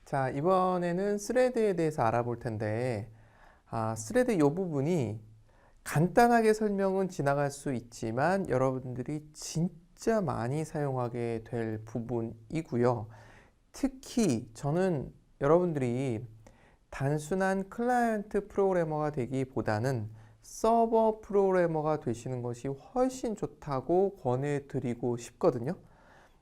자, 이번에는 스레드에 대해서 알아볼 텐데, 스레드 이 부분이 간단하게 설명은 지나갈 수 있지만 여러분들이 진짜 많이 사용하게 될 부분이고요. 특히 저는 여러분들이 단순한 클라이언트 프로그래머가 되기보다는 서버 프로그래머가 되시는 것이 훨씬 좋다고 권해드리고 싶거든요.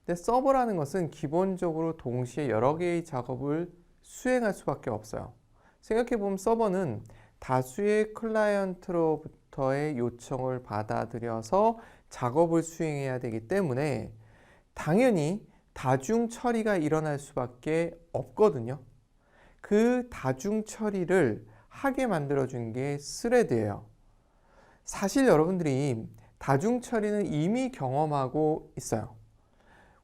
근데 서버라는 것은 기본적으로 동시에 여러 개의 작업을 수행할 수밖에 없어요. 생각해보면 서버는 다수의 클라이언트로부터의 요청을 받아들여서 작업을 수행해야 되기 때문에 당연히 다중 처리가 일어날 수밖에 없거든요. 그 다중 처리를 하게 만들어준 게 스레드예요. 사실 여러분들이 다중 처리는 이미 경험하고 있어요.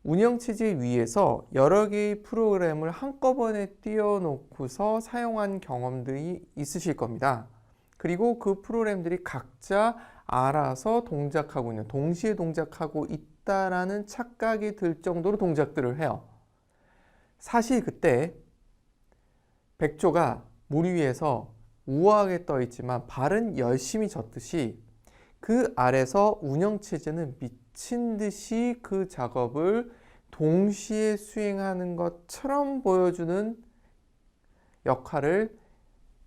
운영체제 위에서 여러 개의 프로그램을 한꺼번에 띄워놓고서 사용한 경험들이 있으실 겁니다. 그리고 그 프로그램들이 각자 알아서 동작하고 있는, 동시에 동작하고 있다라는 착각이 들 정도로 동작들을 해요. 사실 그때 백조가 물 위에서 우아하게 떠 있지만 발은 열심히 젓듯이 그 아래서 운영체제는 미친 듯이 그 작업을 동시에 수행하는 것처럼 보여주는 역할을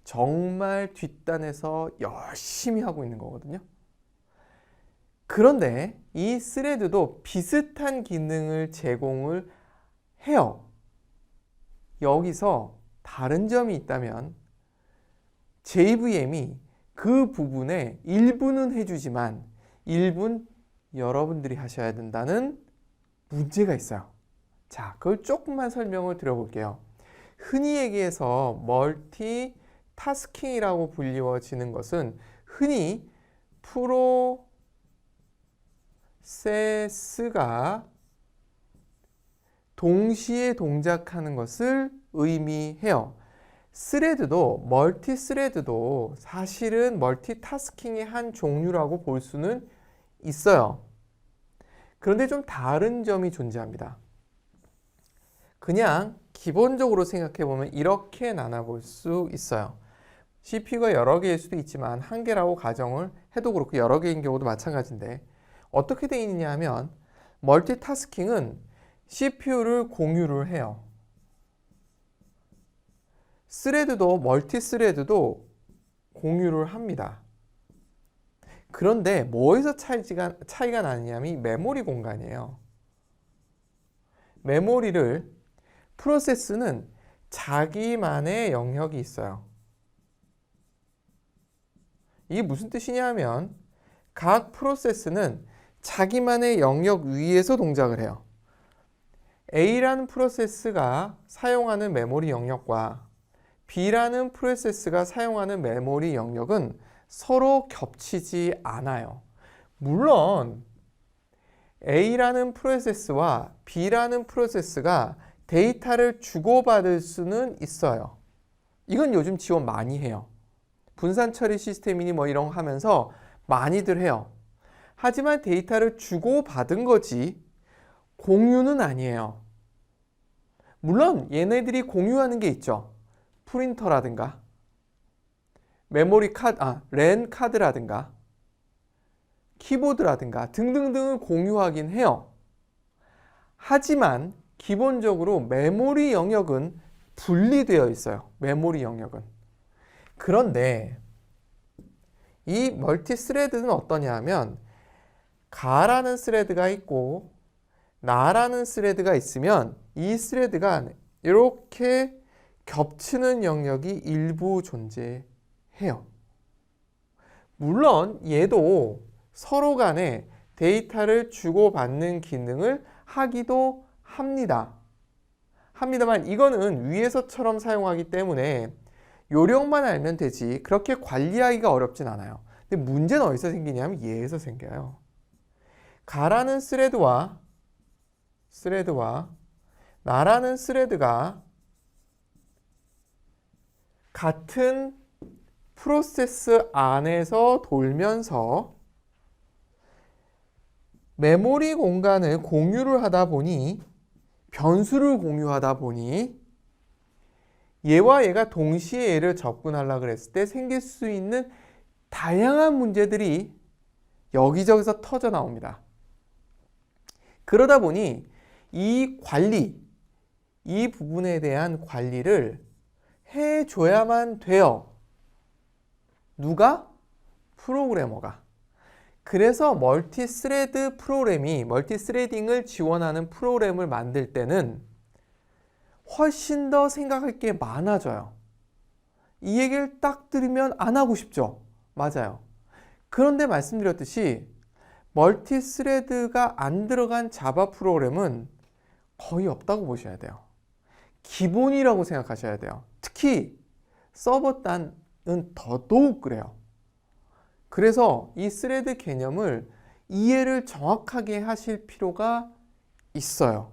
정말 뒷단에서 열심히 하고 있는 거거든요. 그런데 이 스레드도 비슷한 기능을 제공을 해요. 여기서 다른 점이 있다면 JVM이 그 부분에 일부는 해주지만 일부는 여러분들이 하셔야 된다는 문제가 있어요. 자, 그걸 조금만 설명을 드려볼게요. 흔히 얘기해서 멀티 타스킹이라고 불리워지는 것은 흔히 프로세스가 동시에 동작하는 것을 의미해요. 스레드도 멀티 스레드도 사실은 멀티타스킹의 한 종류라고 볼 수는 있어요. 그런데 좀 다른 점이 존재합니다. 그냥 기본적으로 생각해보면 이렇게 나눠볼 수 있어요. CPU가 여러 개일 수도 있지만 한 개라고 가정을 해도 그렇고 여러 개인 경우도 마찬가지인데 어떻게 되어 있느냐 하면 멀티타스킹은 CPU를 공유를 해요. 스레드도 멀티스레드도 공유를 합니다. 그런데 뭐에서 차이가 나느냐면 메모리 공간이에요. 메모리를 프로세스는 자기만의 영역이 있어요. 이게 무슨 뜻이냐 하면 각 프로세스는 자기만의 영역 위에서 동작을 해요. A라는 프로세스가 사용하는 메모리 영역과 B라는 프로세스가 사용하는 메모리 영역은 서로 겹치지 않아요. 물론 A라는 프로세스와 B라는 프로세스가 데이터를 주고받을 수는 있어요. 이건 요즘 지원 많이 해요. 분산 처리 시스템이니 뭐 이런 거 하면서 많이들 해요. 하지만 데이터를 주고받은 거지 공유는 아니에요. 물론 얘네들이 공유하는 게 있죠. 프린터라든가 메모리 카드, 랜 카드라든가 키보드라든가 등등등을 공유하긴 해요. 하지만 기본적으로 메모리 영역은 분리되어 있어요. 메모리 영역은. 그런데 이 멀티 스레드는 어떠냐 하면 가라는 스레드가 있고 나라는 스레드가 있으면 이 스레드가 이렇게 겹치는 영역이 일부 존재해요. 물론 얘도 서로 간에 데이터를 주고받는 기능을 하기도 합니다만 이거는 위에서처럼 사용하기 때문에 요령만 알면 되지 그렇게 관리하기가 어렵진 않아요. 근데 문제는 어디서 생기냐면 얘에서 생겨요. 가라는 스레드와 나라는 스레드가 같은 프로세스 안에서 돌면서 메모리 공간을 공유를 하다 보니 변수를 공유하다 보니 얘와 얘가 동시에 얘를 접근하려고 그랬을 때 생길 수 있는 다양한 문제들이 여기저기서 터져 나옵니다. 그러다 보니 이 관리, 이 부분에 대한 관리를 해줘야만 돼요. 누가? 프로그래머가. 그래서 멀티스레드 프로그램이 멀티스레딩을 지원하는 프로그램을 만들 때는 훨씬 더 생각할 게 많아져요. 이 얘기를 딱 들으면 안 하고 싶죠? 맞아요. 그런데 말씀드렸듯이 멀티스레드가 안 들어간 자바 프로그램은 거의 없다고 보셔야 돼요. 기본이라고 생각하셔야 돼요. 특히 서버 단은 더더욱 그래요. 그래서 이 스레드 개념을 이해를 정확하게 하실 필요가 있어요.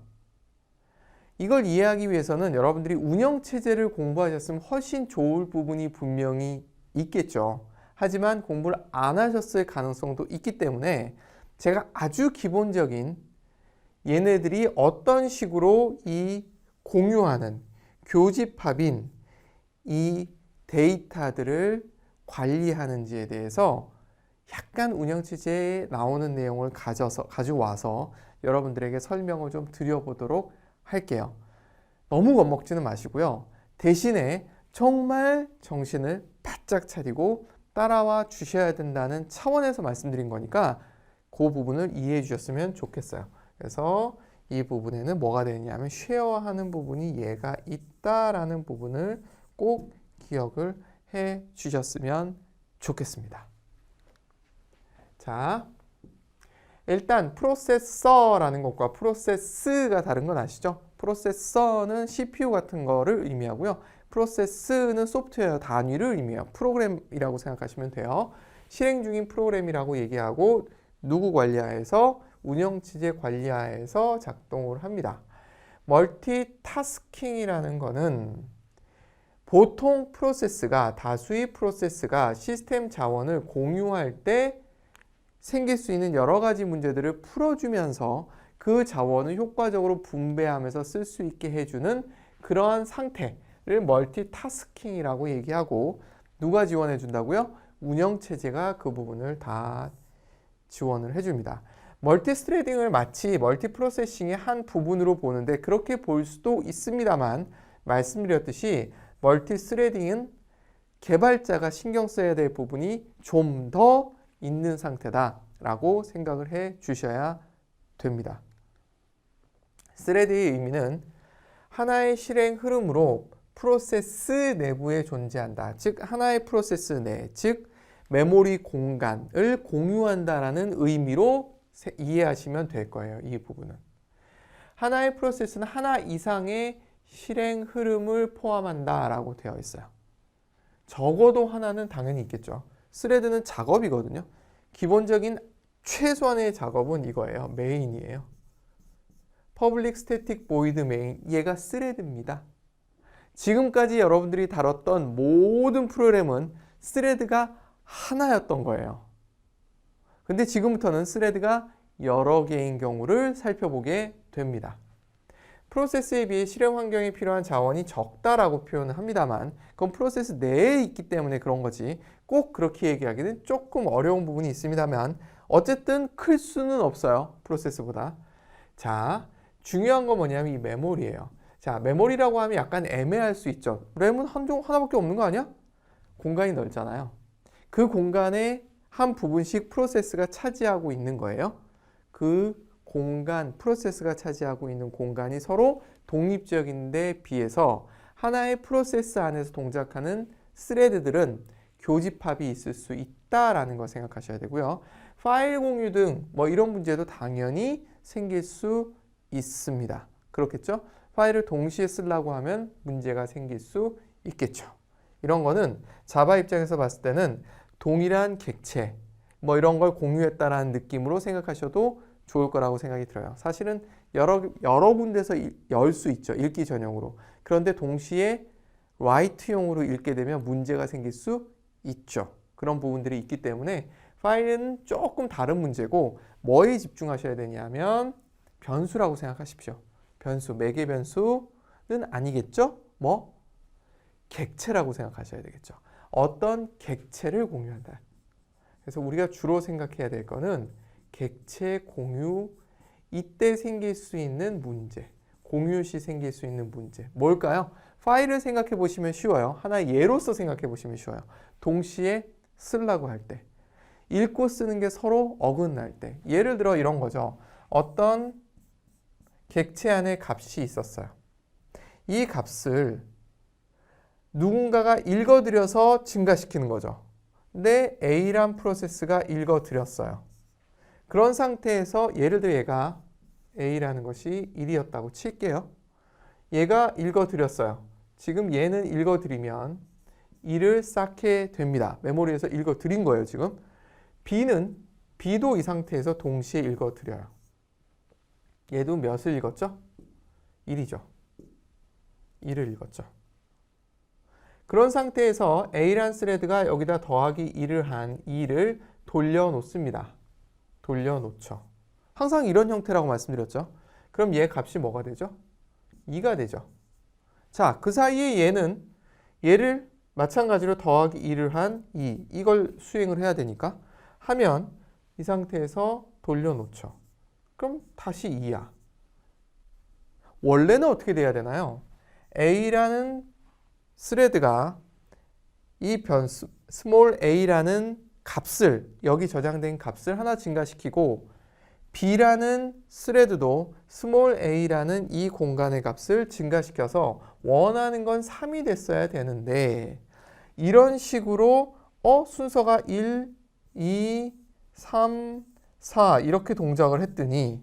이걸 이해하기 위해서는 여러분들이 운영체제를 공부하셨으면 훨씬 좋을 부분이 분명히 있겠죠. 하지만 공부를 안 하셨을 가능성도 있기 때문에 제가 아주 기본적인 얘네들이 어떤 식으로 이 공유하는 교집합인 이 데이터들을 관리하는지에 대해서 약간 운영체제에 나오는 내용을 가져와서 여러분들에게 설명을 좀 드려보도록 할게요. 너무 겁먹지는 마시고요. 대신에 정말 정신을 바짝 차리고 따라와 주셔야 된다는 차원에서 말씀드린 거니까 그 부분을 이해해 주셨으면 좋겠어요. 그래서 이 부분에는 뭐가 되느냐면 쉐어하는 부분이 얘가 있다라는 부분을 꼭 기억을 해 주셨으면 좋겠습니다. 자, 일단 프로세서라는 것과 프로세스가 다른 건 아시죠? 프로세서는 CPU 같은 거를 의미하고요. 프로세스는 소프트웨어 단위를 의미해요. 프로그램이라고 생각하시면 돼요. 실행 중인 프로그램이라고 얘기하고 누구 관리하에서 운영체제 관리하에서 작동을 합니다. 멀티타스킹이라는 거는 보통 프로세스가 다수의 프로세스가 시스템 자원을 공유할 때 생길 수 있는 여러 가지 문제들을 풀어주면서 그 자원을 효과적으로 분배하면서 쓸 수 있게 해주는 그러한 상태를 멀티타스킹이라고 얘기하고 누가 지원해 준다고요? 운영체제가 그 부분을 다 지원을 해줍니다. 멀티스레딩을 마치 멀티프로세싱의 한 부분으로 보는데 그렇게 볼 수도 있습니다만 말씀드렸듯이 멀티스레딩은 개발자가 신경 써야 될 부분이 좀 더 있는 상태다라고 생각을 해 주셔야 됩니다. 스레드의 의미는 하나의 실행 흐름으로 프로세스 내부에 존재한다. 즉 하나의 프로세스 내, 즉 메모리 공간을 공유한다라는 의미로 이해하시면 될 거예요. 이 부분은. 하나의 프로세스는 하나 이상의 실행 흐름을 포함한다라고 되어 있어요. 적어도 하나는 당연히 있겠죠. 스레드는 작업이거든요. 기본적인 최소한의 작업은 이거예요. 메인이에요. Public Static Void Main, 얘가 스레드입니다. 지금까지 여러분들이 다뤘던 모든 프로그램은 스레드가 하나였던 거예요. 근데 지금부터는 스레드가 여러 개인 경우를 살펴보게 됩니다. 프로세스에 비해 실행 환경에 필요한 자원이 적다라고 표현을 합니다만 그건 프로세스 내에 있기 때문에 그런 거지 꼭 그렇게 얘기하기는 조금 어려운 부분이 있습니다만 어쨌든 클 수는 없어요. 프로세스보다. 자, 중요한 건 뭐냐면 이 메모리예요. 자, 메모리라고 하면 약간 애매할 수 있죠. 램은 하나밖에 없는 거 아니야? 공간이 넓잖아요. 그 공간에 한 부분씩 프로세스가 차지하고 있는 거예요. 그 공간, 프로세스가 차지하고 있는 공간이 서로 독립적인데 비해서 하나의 프로세스 안에서 동작하는 스레드들은 교집합이 있을 수 있다라는 거 생각하셔야 되고요. 파일 공유 등 뭐 이런 문제도 당연히 생길 수 있습니다. 그렇겠죠? 파일을 동시에 쓰려고 하면 문제가 생길 수 있겠죠. 이런 거는 자바 입장에서 봤을 때는 동일한 객체 뭐 이런 걸 공유했다라는 느낌으로 생각하셔도 좋을 거라고 생각이 들어요. 사실은 여러 군데서 열 수 있죠. 읽기 전용으로. 그런데 동시에 라이트용으로 읽게 되면 문제가 생길 수 있죠. 그런 부분들이 있기 때문에 파일은 조금 다른 문제고 뭐에 집중하셔야 되냐면 변수라고 생각하십시오. 변수, 매개 변수는 아니겠죠? 뭐? 객체라고 생각하셔야 되겠죠. 어떤 객체를 공유한다. 그래서 우리가 주로 생각해야 될 거는 객체 공유, 이때 생길 수 있는 문제, 공유 시 생길 수 있는 문제. 뭘까요? 파일을 생각해 보시면 쉬워요. 하나의 예로서 생각해 보시면 쉬워요. 동시에 쓰려고 할 때, 읽고 쓰는 게 서로 어긋날 때. 예를 들어 이런 거죠. 어떤 객체 안에 값이 있었어요. 이 값을 누군가가 읽어들여서 증가시키는 거죠. 근데 A란 프로세스가 읽어들였어요. 그런 상태에서 예를 들어 얘가 A라는 것이 1이었다고 칠게요. 얘가 읽어들였어요. 지금 얘는 읽어들이면 1을 쌓게 됩니다. 메모리에서 읽어들인 거예요, 지금. B도 이 상태에서 동시에 읽어들여요. 얘도 몇을 읽었죠? 1이죠. 1을 읽었죠. 그런 상태에서 A란 스레드가 여기다 더하기 1을 한 2를 돌려놓습니다. 돌려놓죠. 항상 이런 형태라고 말씀드렸죠. 그럼 얘 값이 뭐가 되죠? 2가 되죠. 자, 그 사이에 얘를 마찬가지로 더하기 2를 한 2, 이걸 수행을 해야 되니까 하면 이 상태에서 돌려놓죠. 그럼 다시 2야. 원래는 어떻게 돼야 되나요? A라는 스레드가 이 변수 스몰 a라는 값을, 여기 저장된 값을 하나 증가시키고 B라는 스레드도 스몰 a라는 이 공간의 값을 증가시켜서 원하는 건 3이 됐어야 되는데 이런 식으로 순서가 1, 2, 3, 4 이렇게 동작을 했더니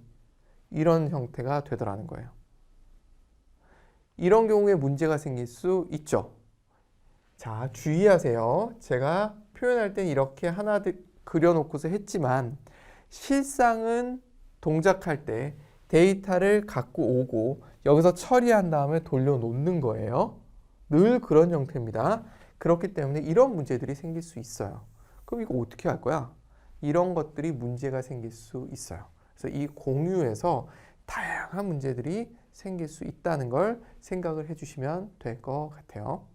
이런 형태가 되더라는 거예요. 이런 경우에 문제가 생길 수 있죠. 자, 주의하세요. 제가 표현할 땐 이렇게 하나 그려놓고서 했지만 실상은 동작할 때 데이터를 갖고 오고 여기서 처리한 다음에 돌려놓는 거예요. 늘 그런 형태입니다. 그렇기 때문에 이런 문제들이 생길 수 있어요. 그럼 이거 어떻게 할 거야? 이런 것들이 문제가 생길 수 있어요. 그래서 이 공유에서 다양한 문제들이 생길 수 있다는 걸 생각을 해주시면 될 것 같아요.